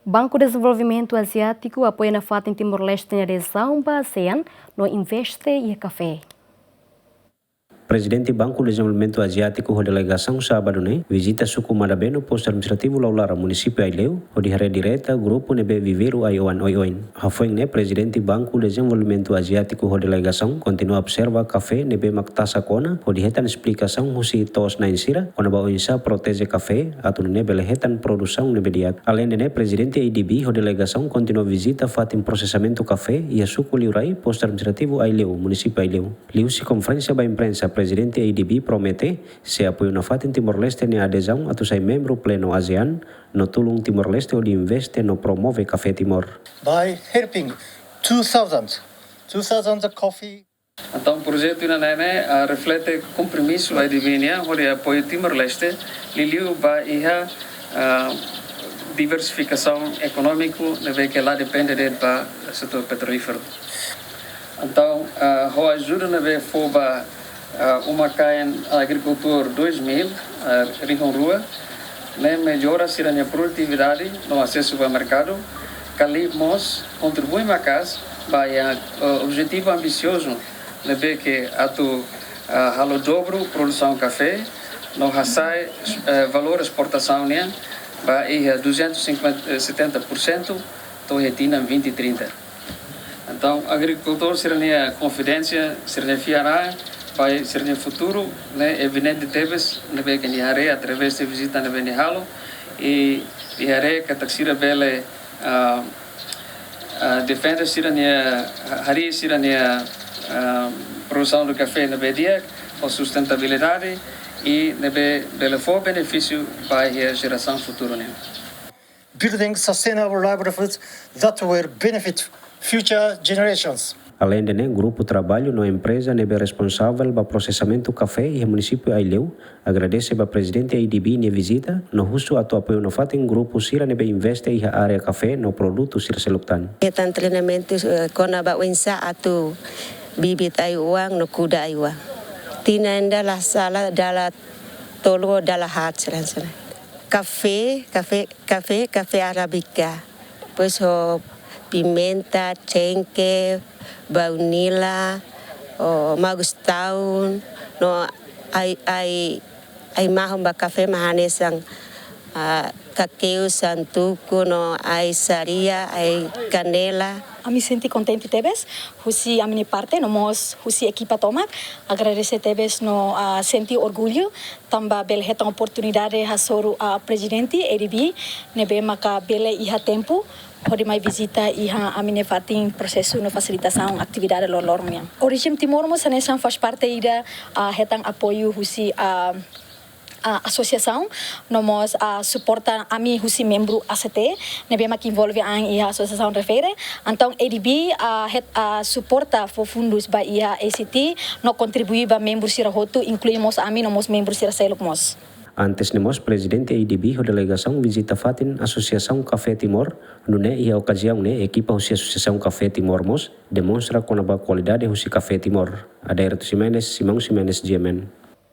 Banco de Desenvolvimento Asiático apoia na FAT em Timor-Leste em adesão para a ASEAN no Investe e Café. Presidente Banco de Desenvolvimento Asiático da delegação sábado visita suku Marabeno posto administrativo laulara município Aileu o de direta grupo nebe viveiro Aioan Oioin. Hafoing Presidente Banco de Desenvolvimento Asiático da delegação continua observa café nebe maktasa kona o de retan explicação husi tos na insira quando ba insa protege café atau nebe lehetan produção nebe diak. Além de Presidente IDB da delegação continua visita fatim processamento café e a suku liurai posto administrativo Aileu município Aileu. Liu se conferência ba imprensa Presidente IDB promete se apoio na FAT em Timor-Leste na adesão a sai membro pleno ASEAN no tulung Timor-Leste onde investe no promove Café Timor. By helping 2,000 coffee. Então, o projeto reflete compromisso da IDB onde apoio Timor-Leste, liliu ba iha diversificação econômica, que lá depende do setor petrolífero. Então, a ajuda foi uma caem agricultor 2000 Rincon Rua, melhora a produtividade no acesso ao mercado, Calimos contribui mais para o objetivo ambicioso que atu halo dobro produção de café, no hasai valor exportação para 270% to retina 2030. Então, agricultor seria confidência, seria fiará para ser no futuro, evidente teves, que nihare através de visita na Benihalo e nihare que taxira bele defende sirania hari sirania produção do café na Bedia, a sustentabilidade e nebe bele for benefício para a geração futura. Building sustainable livelihoods that will benefit future generations. Além de grupo trabalho na empresa nebe responsável pelo processamento do café e o município Aileu, agradece ao presidente IDB na visita, no justo a apoio no fatem grupo sira nebe investe em a área café no produto sira seluptan. Tan treinamento kona ba wensa atu bibit ayuang no kuda ayuang. Tinanda la sala dala tolo dala hat sana. Café arabica. Pues pimenta, chenque, baunila, magustaun, no ay mahon ba café mahanesang cacao santuco, no ay saria, ay canela. A me senti contente tebes, husi a minha parte, nomos husi equipa tomat, agradecer tebes no senti orgulho, tamba bel heta oportunidade hasoru a presidente EDB, nebe maka bele iha tempo. Pode mais visita e a minha fatim processo no facilitação atividade lormia. O regime Timor-Leste nessa faz parte da retang apoio husi a associação, nós suporta a mim husi membro ACT, nebema que envolve a associação refere. Então EDB suporta for fundos ba ia ACT, no contribui ba membros sira hotu, incluímos a mim nos membros sira selukmos. Antes nemos presidente IDB da delegação visita fatin Associação Café Timor, no e a ocasião equipa husi Associação Café Timor mos demonstra com a qualidade husi Café Timor. Adair Simão Ximenes GMN.